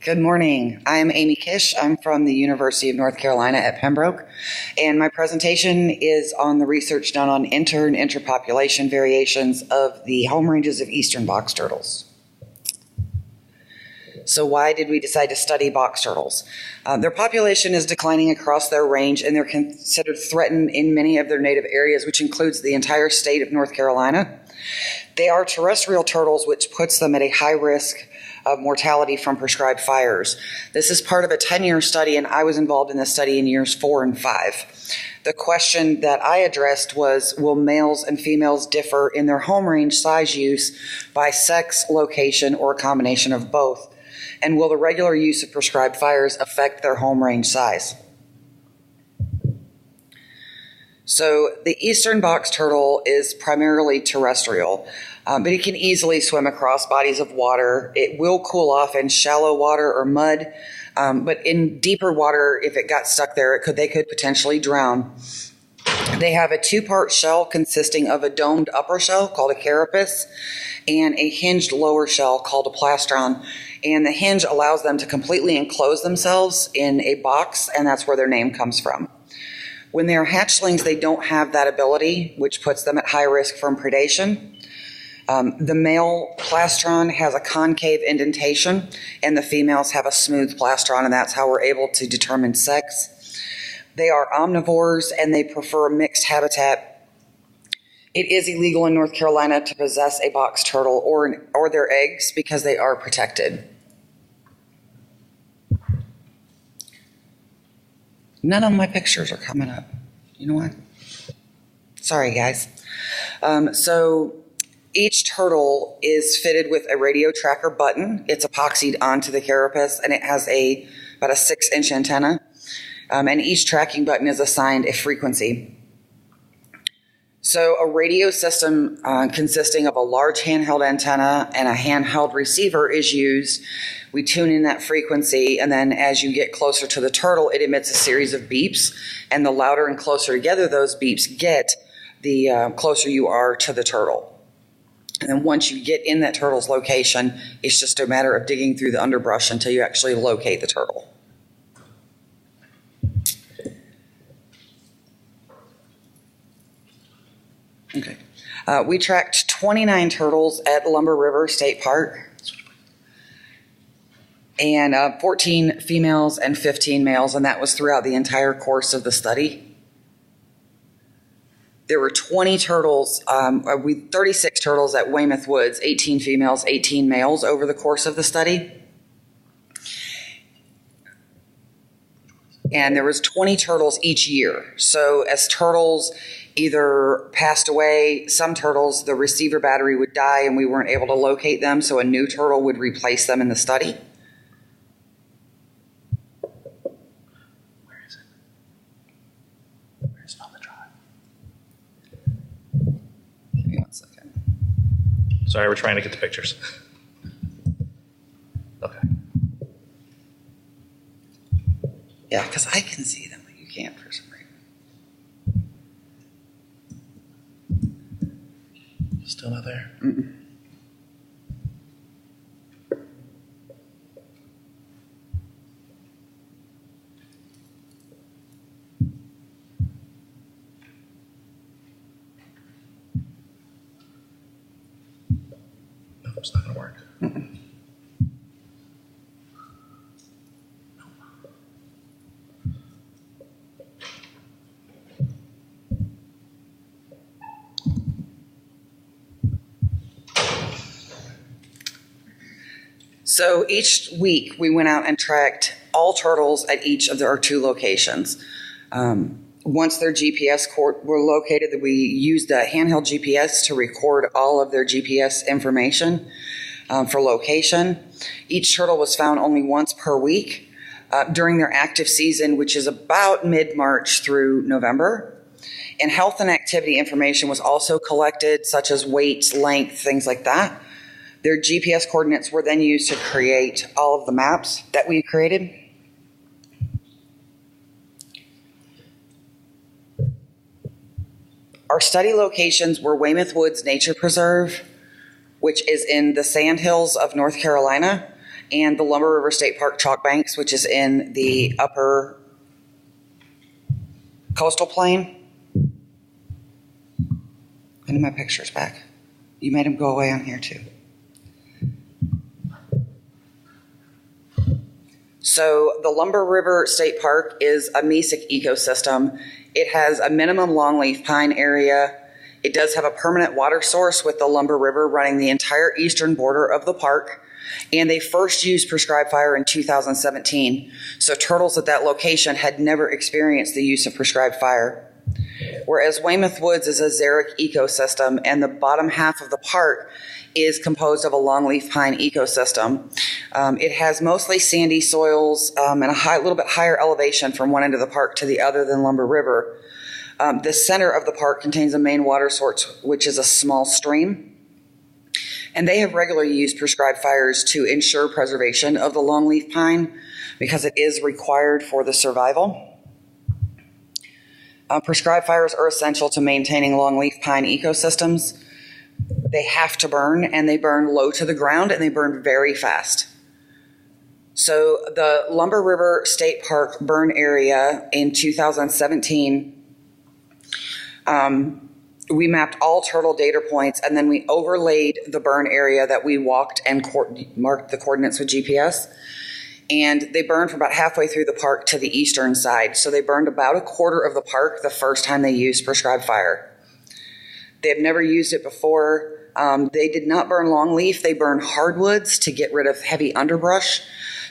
Good morning. I'm Amy Kish. I'm from the University of North Carolina at Pembroke, and my presentation is on the research done on inter and intrapopulation variations of the home ranges of eastern box turtles. So why did we decide to study box turtles? Their population is declining across their range, and they're considered threatened in many of their native areas, which includes the entire state of North Carolina. They are terrestrial turtles, which puts them at a high risk of mortality from prescribed fires. This is part of a 10-year study, and I was involved in this study in years 4 and 5. The question that I addressed was, will males and females differ in their home range size use by sex, location, or a combination of both? And will the regular use of prescribed fires affect their home range size? So the eastern box turtle is primarily terrestrial, but it can easily swim across bodies of water. It will cool off in shallow water or mud, but in deeper water, if it got stuck there, they could potentially drown. They have a two-part shell consisting of a domed upper shell called a carapace and a hinged lower shell called a plastron. And the hinge allows them to completely enclose themselves in a box, and that's where their name comes from. When they are hatchlings, they don't have that ability, which puts them at high risk from predation. The male plastron has a concave indentation, and the females have a smooth plastron, and that's how we're able to determine sex. They are omnivores, and they prefer a mixed habitat. It is illegal in North Carolina to possess a box turtle or their eggs because they are protected. None of my pictures are coming up. You know what? Sorry, guys. So each turtle is fitted with a radio tracker button. It's epoxied onto the carapace, and it has about a 6-inch antenna. And each tracking button is assigned a frequency. So a radio system consisting of a large handheld antenna and a handheld receiver is used. We tune in that frequency, and then as you get closer to the turtle, it emits a series of beeps, and the louder and closer together those beeps get, the closer you are to the turtle. And then once you get in that turtle's location, it's just a matter of digging through the underbrush until you actually locate the turtle. Okay. We tracked 29 turtles at Lumber River State Park, and 14 females and 15 males, and that was throughout the entire course of the study. There were 20 turtles, 36 turtles at Weymouth Woods, 18 females, 18 males over the course of the study. And there was 20 turtles each year. So as turtles either passed away, some turtles, the receiver battery would die and we weren't able to locate them, so a new turtle would replace them in the study. Where is it? Where's it on the drive? Give me 1 second. Sorry, we're trying to get the pictures. Okay. Yeah, because I can see them, but you can't for some reason. Still not there? Mm-mm. No, it's not going to work. Mm-mm. So each week we went out and tracked all turtles at each of our 2 locations. Once their GPS were located, we used a handheld GPS to record all of their GPS information for location. Each turtle was found only once per week during their active season, which is about mid-March through November. And health and activity information was also collected, such as weight, length, things like that. Their GPS coordinates were then used to create all of the maps that we created. Our study locations were Weymouth Woods Nature Preserve, which is in the Sandhills of North Carolina, and the Lumber River State Park chalk banks, which is in the upper coastal plain. I need my pictures back. You made them go away on here too. So the Lumber River State Park is a mesic ecosystem. It has a minimum longleaf pine area. It does have a permanent water source with the Lumber River running the entire eastern border of the park. And they first used prescribed fire in 2017. So turtles at that location had never experienced the use of prescribed fire. Whereas Weymouth Woods is a xeric ecosystem, and the bottom half of the park is composed of a longleaf pine ecosystem. It has mostly sandy soils and a little bit higher elevation from one end of the park to the other than Lumber River. The center of the park contains a main water source, which is a small stream. And they have regularly used prescribed fires to ensure preservation of the longleaf pine because it is required for the survival. Prescribed fires are essential to maintaining longleaf pine ecosystems. They have to burn, and they burn low to the ground, and they burn very fast. So the Lumber River State Park burn area in 2017, we mapped all turtle data points, and then we overlaid the burn area that we walked and marked the coordinates with GPS. And they burned from about halfway through the park to the eastern side. So they burned about a quarter of the park the first time they used prescribed fire. They've never used it before. They did not burn longleaf. They burned hardwoods to get rid of heavy underbrush.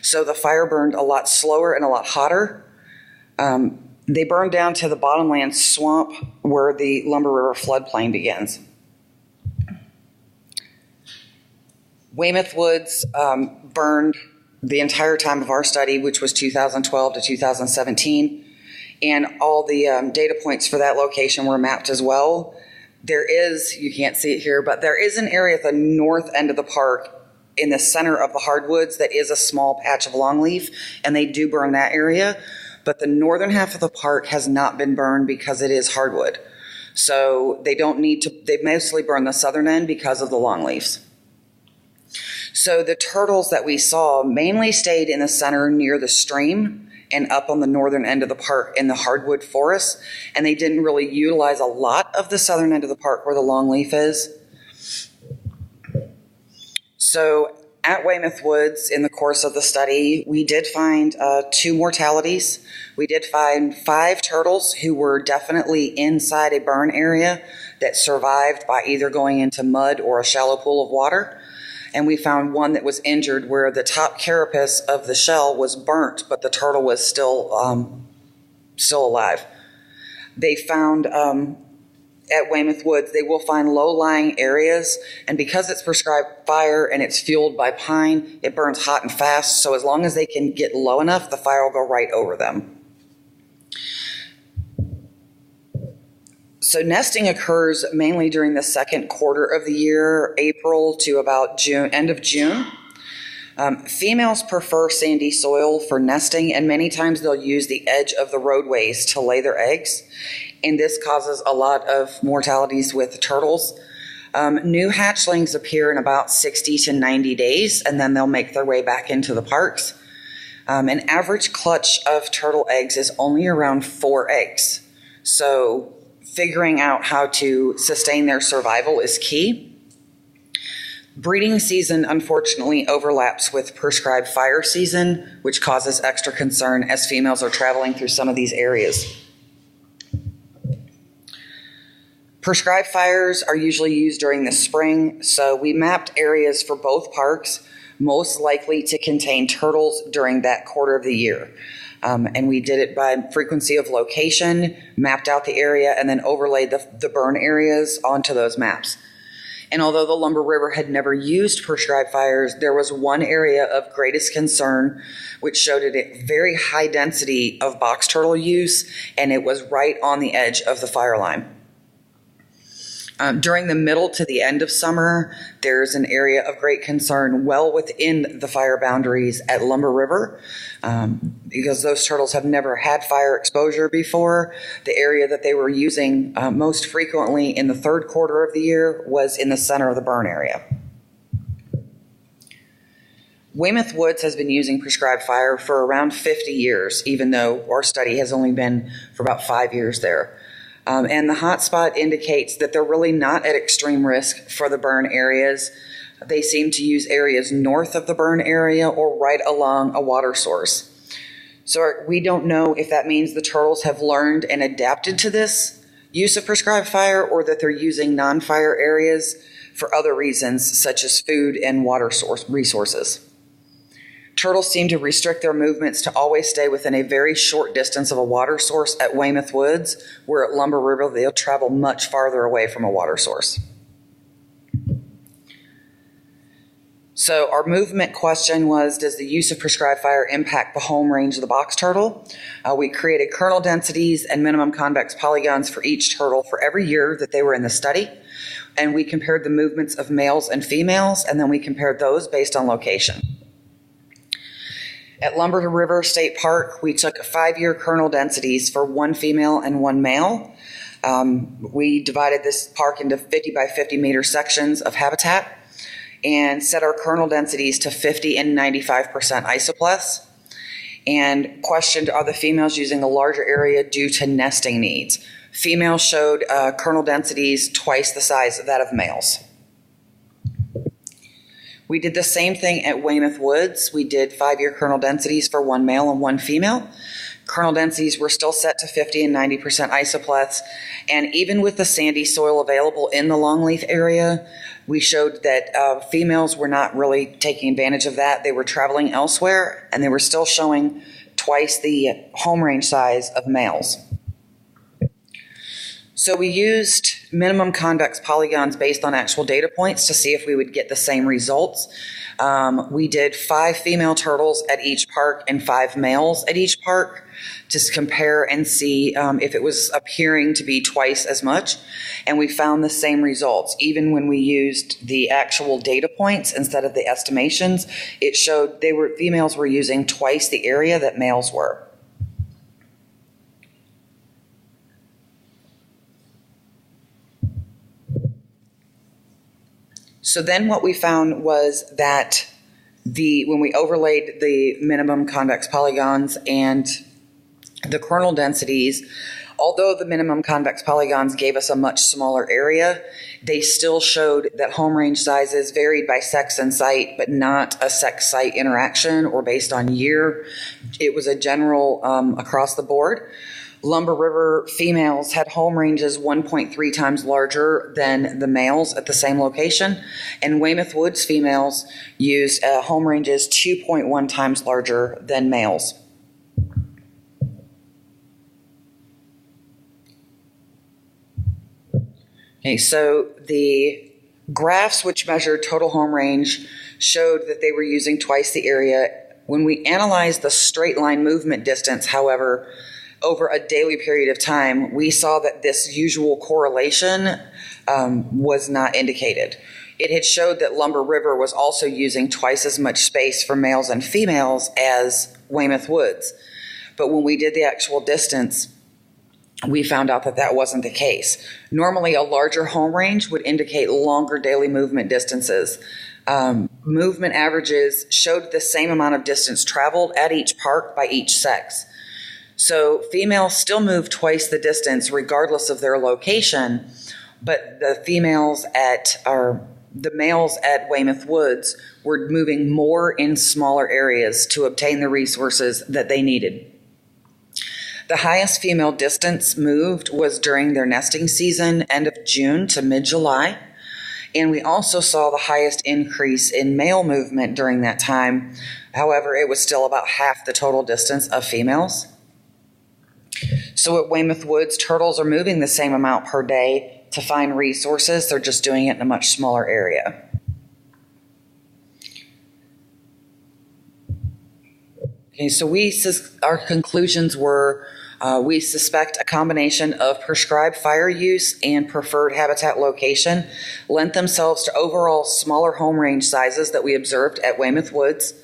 So the fire burned a lot slower and a lot hotter. They burned down to the bottomland swamp where the Lumber River floodplain begins. Weymouth Woods burned the entire time of our study, which was 2012 to 2017, and all the data points for that location were mapped as well. There is, you can't see it here, but there is an area at the north end of the park in the center of the hardwoods that is a small patch of longleaf, and they do burn that area, but the northern half of the park has not been burned because it is hardwood. So they don't need to, they mostly burn the southern end because of the longleaves. So the turtles that we saw mainly stayed in the center near the stream and up on the northern end of the park in the hardwood forest, and they didn't really utilize a lot of the southern end of the park where the longleaf is. So at Weymouth Woods, in the course of the study, we did find 2 mortalities. We did find 5 turtles who were definitely inside a burn area that survived by either going into mud or a shallow pool of water. And we found 1 that was injured where the top carapace of the shell was burnt, but the turtle was still alive. They found at Weymouth Woods, they will find low-lying areas, and because it's prescribed fire and it's fueled by pine, it burns hot and fast, so as long as they can get low enough, the fire will go right over them. So nesting occurs mainly during the second quarter of the year, April to about June, end of June. Females prefer sandy soil for nesting, and many times they'll use the edge of the roadways to lay their eggs, and this causes a lot of mortalities with turtles. New hatchlings appear in about 60 to 90 days, and then they'll make their way back into the parks. An average clutch of turtle eggs is only around 4 eggs, so figuring out how to sustain their survival is key. Breeding season unfortunately overlaps with prescribed fire season, which causes extra concern as females are traveling through some of these areas. Prescribed fires are usually used during the spring, so we mapped areas for both parks most likely to contain turtles during that quarter of the year. And we did it by frequency of location, mapped out the area, and then overlaid the burn areas onto those maps. And although the Lumber River had never used prescribed fires, there was one area of greatest concern which showed a very high density of box turtle use, and it was right on the edge of the fire line. During the middle to the end of summer, there's an area of great concern well within the fire boundaries at Lumber River because those turtles have never had fire exposure before. The area that they were using most frequently in the third quarter of the year was in the center of the burn area. Weymouth Woods has been using prescribed fire for around 50 years, even though our study has only been for about 5 years there. And the hotspot indicates that they're really not at extreme risk for the burn areas. They seem to use areas north of the burn area or right along a water source. So we don't know if that means the turtles have learned and adapted to this use of prescribed fire, or that they're using non-fire areas for other reasons, such as food and water source resources. Turtles seem to restrict their movements to always stay within a very short distance of a water source at Weymouth Woods, where at Lumber River they'll travel much farther away from a water source. So our movement question was, does the use of prescribed fire impact the home range of the box turtle? We created kernel densities and minimum convex polygons for each turtle for every year that they were in the study. And we compared the movements of males and females, and then we compared those based on location. At Lumber River State Park, we took 5-year kernel densities for 1 female and 1 male. We divided this park into 50 by 50 meter sections of habitat and set our kernel densities to 50 and 95% isopleths, and questioned, are the females using a larger area due to nesting needs? Females showed kernel densities twice the size of that of males. We did the same thing at Weymouth Woods. We did 5-year kernel densities for 1 male and 1 female. Kernel densities were still set to 50 and 90% isopleths. And even with the sandy soil available in the longleaf area, we showed that females were not really taking advantage of that. They were traveling elsewhere, and they were still showing twice the home range size of males. So we used minimum convex polygons based on actual data points to see if we would get the same results. We did 5 female turtles at each park and 5 males at each park to compare and see if it was appearing to be twice as much. And we found the same results. Even when we used the actual data points instead of the estimations, it showed females were using twice the area that males were. So then what we found was that when we overlaid the minimum convex polygons and the kernel densities, although the minimum convex polygons gave us a much smaller area, they still showed that home range sizes varied by sex and site, but not a sex-site interaction or based on year. It was a general across the board. Lumber River females had home ranges 1.3 times larger than the males at the same location, and Weymouth Woods females used home ranges 2.1 times larger than males. Okay, so the graphs which measured total home range showed that they were using twice the area. When we analyzed the straight line movement distance, however, over a daily period of time, we saw that this usual correlation was not indicated. It had showed that Lumber River was also using twice as much space for males and females as Weymouth Woods. But when we did the actual distance, we found out that that wasn't the case. Normally, a larger home range would indicate longer daily movement distances. Movement averages showed the same amount of distance traveled at each park by each sex. So females still move twice the distance regardless of their location, but the males at Weymouth Woods were moving more in smaller areas to obtain the resources that they needed. The highest female distance moved was during their nesting season, end of June to mid-July. And we also saw the highest increase in male movement during that time. However, it was still about half the total distance of females. So at Weymouth Woods, turtles are moving the same amount per day to find resources. They're just doing it in a much smaller area. Okay, so our conclusions were we suspect a combination of prescribed fire use and preferred habitat location lent themselves to overall smaller home range sizes that we observed at Weymouth Woods.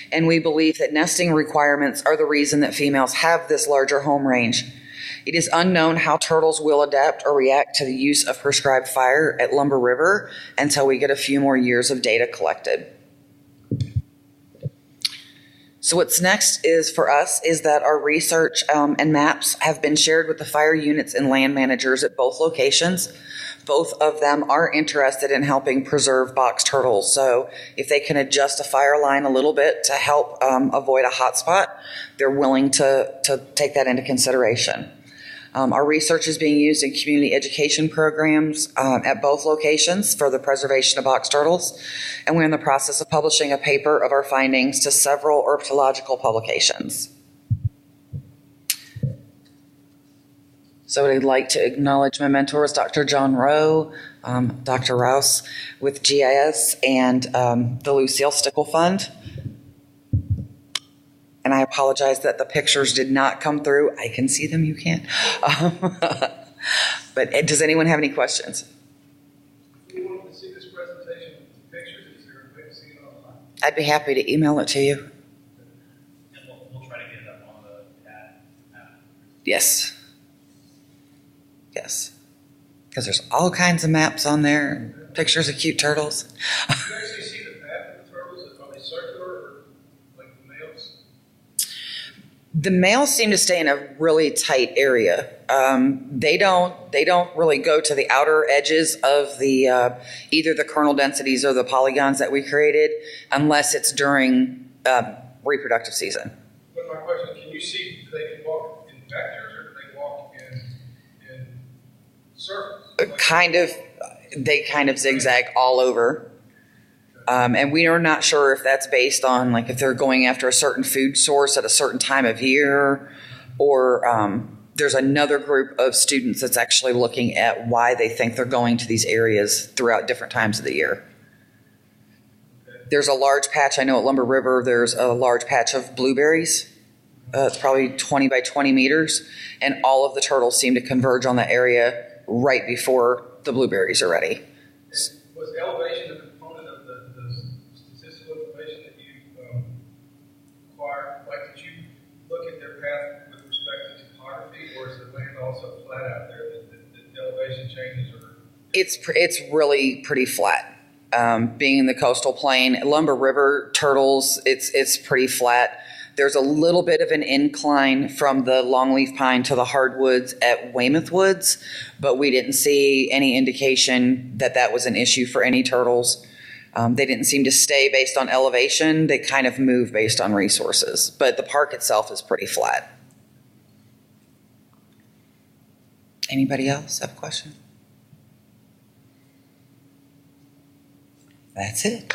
And we believe that nesting requirements are the reason that females have this larger home range. It is unknown how turtles will adapt or react to the use of prescribed fire at Lumber River until we get a few more years of data collected. So what's next is for us is that our research and maps have been shared with the fire units and land managers at both locations. Both of them are interested in helping preserve box turtles. So if they can adjust a fire line a little bit to help avoid a hot spot, they're willing to take that into consideration. Our research is being used in community education programs at both locations for the preservation of box turtles, and we're in the process of publishing a paper of our findings to several ornithological publications. So I'd like to acknowledge my mentors, Dr. John Rowe, Dr. Rouse with GIS, and the Lucille Stickle Fund. And I apologize that the pictures did not come through. I can see them, you can't. But does anyone have any questions? If you wanted to see this presentation with pictures, is there a way to see it online? I'd be happy to email it to you. And we'll try to get it up on the app. Yes. Yes. Because there's all kinds of maps on there, pictures of cute turtles. Do you actually see the path of the turtles? Are they circular or like the males? The males seem to stay in a really tight area. They don't really go to the outer edges of the either the kernel densities or the polygons that we created, unless it's during reproductive season. But my question is, can you see, do they walk in vectors or do they walk in circles? They kind of zigzag all over. And we are not sure if that's based on, like, if they're going after a certain food source at a certain time of year, or there's another group of students that's actually looking at why they think they're going to these areas throughout different times of the year. There's a large patch, I know at Lumber River, there's a large patch of blueberries. It's probably 20 by 20 meters, and all of the turtles seem to converge on that area right before the blueberries are ready. Was elevation a component of the statistical information that you acquired? Like, did you look at their path with respect to topography, or is the land also flat out there that the elevation changes are? It's really pretty flat. Being in the coastal plain, Lumber River turtles, it's pretty flat. There's a little bit of an incline from the longleaf pine to the hardwoods at Weymouth Woods, but we didn't see any indication that that was an issue for any turtles. They didn't seem to stay based on elevation. They kind of move based on resources, but the park itself is pretty flat. Anybody else have a question? That's it.